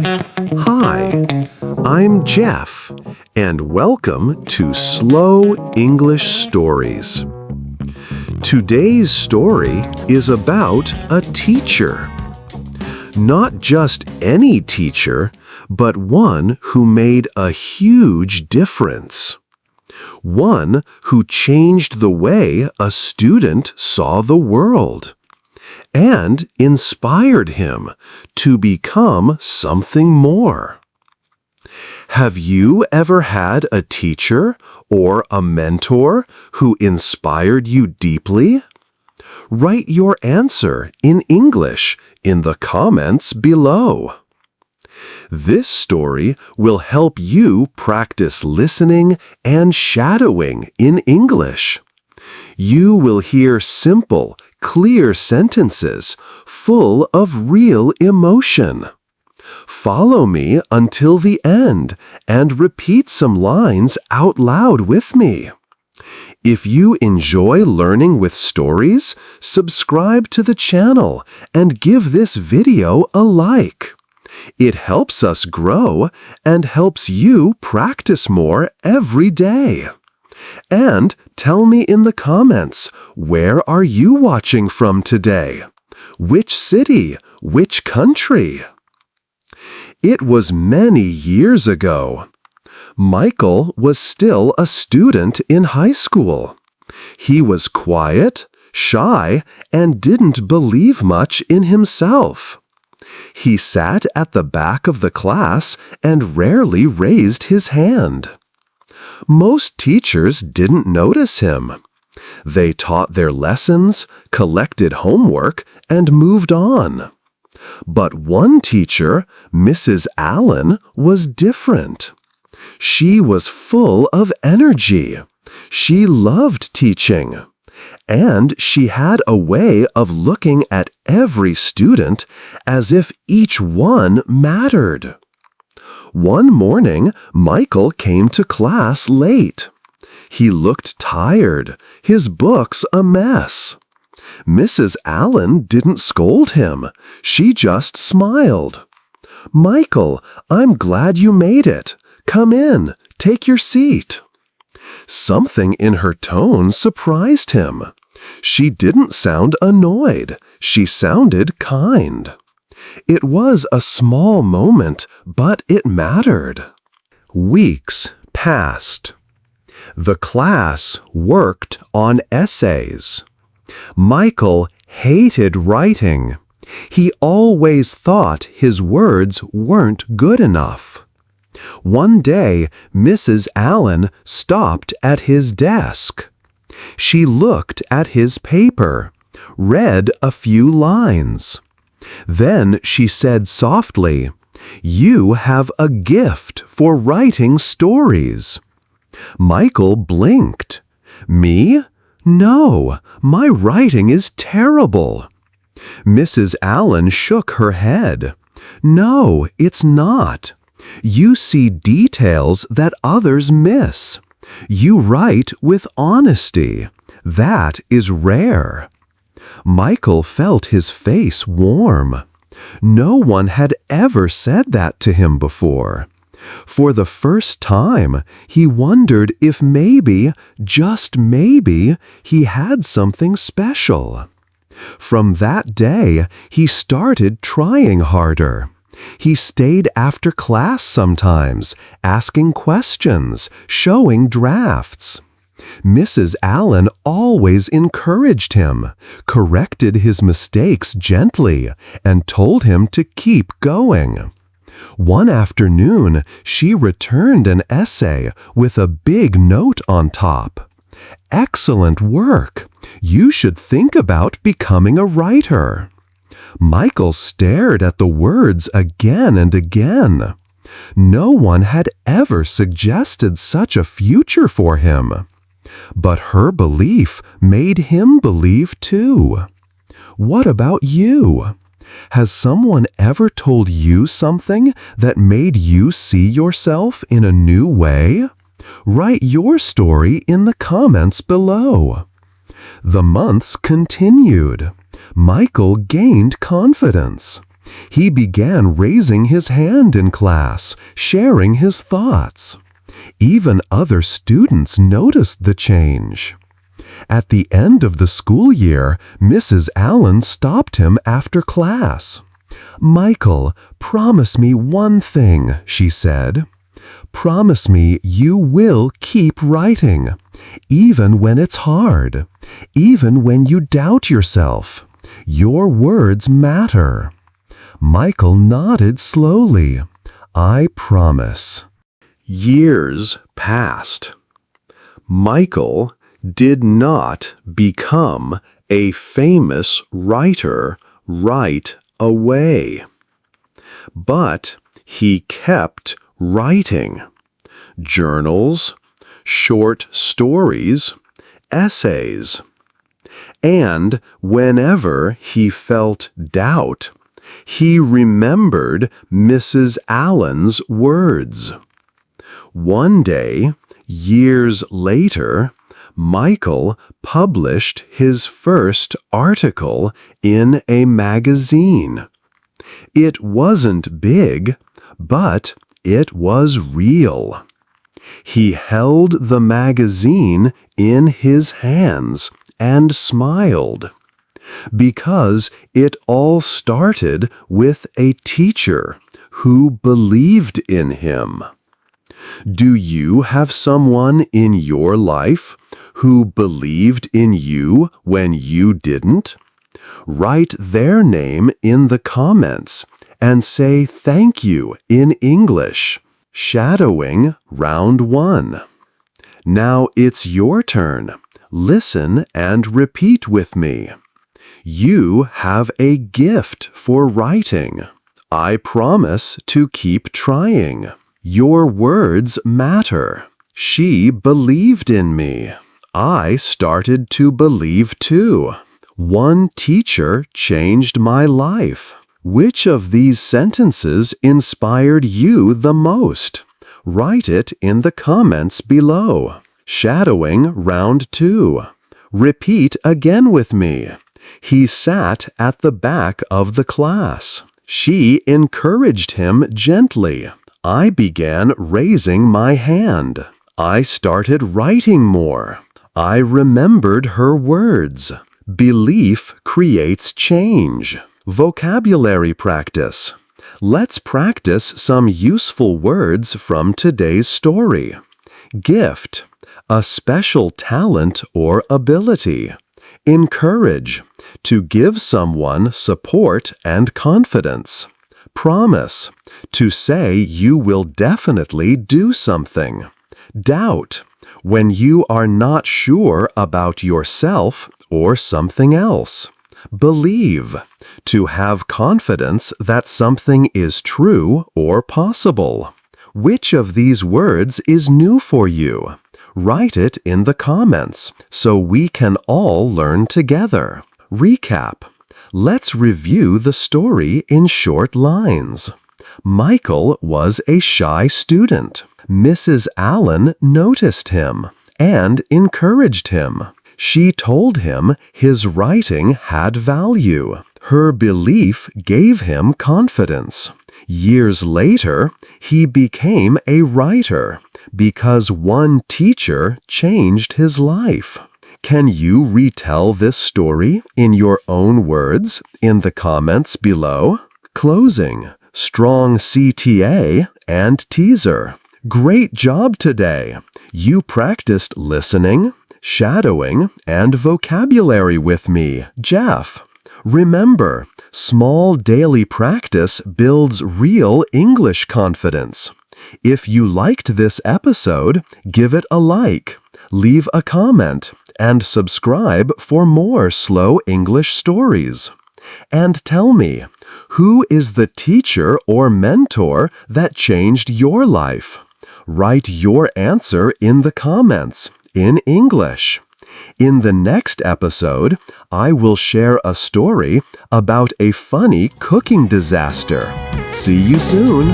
Hi, I'm Jeff, and welcome to Slow English Stories. Today's story is about a teacher. Not just any teacher, but one who made a huge difference. One who changed the way a student saw the world and inspired him to become something more. Have you ever had a teacher or a mentor who inspired you deeply? Write your answer in English in the comments below. This story will help you practice listening and shadowing in English. You will hear simple, clear sentences full of real emotion. Follow me until the end and repeat some lines out loud with me. If you enjoy learning with stories, subscribe to the channel and give this video a like. It helps us grow and helps you practice more every day. And tell me in the comments, where are you watching from today? Which city? Which country? It was many years ago. Michael was still a student in high school. He was quiet, shy, and didn't believe much in himself. He sat at the back of the class and rarely raised his hand. Most teachers didn't notice him. They taught their lessons, collected homework, and moved on. But one teacher, Mrs. Allen, was different. She was full of energy. She loved teaching. And she had a way of looking at every student as if each one mattered. One morning, Michael came to class late. He looked tired, his books a mess. Mrs. Allen didn't scold him. She just smiled. "Michael, I'm glad you made it. Come in, take your seat." Something in her tone surprised him. She didn't sound annoyed. She sounded kind. It was a small moment, but it mattered. Weeks passed. The class worked on essays. Michael hated writing. He always thought his words weren't good enough. One day, Mrs. Allen stopped at his desk. She looked at his paper, read a few lines. Then she said softly, "You have a gift for writing stories." Michael blinked. "Me? No, my writing is terrible." Mrs. Allen shook her head. "No, it's not. You see details that others miss. You write with honesty. That is rare." Michael felt his face warm. No one had ever said that to him before. For the first time, he wondered if maybe, just maybe, he had something special. From that day, he started trying harder. He stayed after class sometimes, asking questions, showing drafts. Mrs. Allen always encouraged him, corrected his mistakes gently, and told him to keep going. One afternoon, she returned an essay with a big note on top. "Excellent work! You should think about becoming a writer." Michael stared at the words again and again. No one had ever suggested such a future for him. But her belief made him believe too. What about you? Has someone ever told you something that made you see yourself in a new way? Write your story in the comments below. The months continued. Michael gained confidence. He began raising his hand in class, sharing his thoughts. Even other students noticed the change. At the end of the school year, Mrs. Allen stopped him after class. "Michael, promise me one thing," she said. "Promise me you will keep writing, even when it's hard, even when you doubt yourself. Your words matter." Michael nodded slowly. "I promise." Years passed. Michael did not become a famous writer right away, but he kept writing journals, short stories, essays. And whenever he felt doubt, he remembered Mrs. Allen's words. One day, years later, Michael published his first article in a magazine. It wasn't big, but it was real. He held the magazine in his hands and smiled, because it all started with a teacher who believed in him. Do you have someone in your life who believed in you when you didn't? Write their name in the comments and say thank you in English. Shadowing Round 1. Now it's your turn. Listen and repeat with me. You have a gift for writing. I promise to keep trying. Your words matter. She believed in me. I started to believe too. One teacher changed my life. Which of these sentences inspired you the most? Write it in the comments below. Shadowing Round 2. Repeat again with me. He sat at the back of the class. She encouraged him gently. I began raising my hand. I started writing more. I remembered her words. Belief creates change. Vocabulary practice. Let's practice some useful words from today's story. Gift, a special talent or ability. Encourage, to give someone support and confidence. Promise, to say you will definitely do something. Doubt, when you are not sure about yourself or something else. Believe, to have confidence that something is true or possible. Which of these words is new for you? Write it in the comments so we can all learn together. Recap. Let's review the story in short lines. Michael was a shy student. Mrs. Allen noticed him and encouraged him. She told him his writing had value. Her belief gave him confidence. Years later, he became a writer because one teacher changed his life. Can you retell this story in your own words in the comments below? Closing, strong CTA, and teaser. Great job today! You practiced listening, shadowing, and vocabulary with me, Jeff. Remember, small daily practice builds real English confidence. If you liked this episode, give it a like, leave a comment, and subscribe for more slow English stories. And tell me, who is the teacher or mentor that changed your life? Write your answer in the comments in English. In the next episode, I will share a story about a funny cooking disaster. See you soon!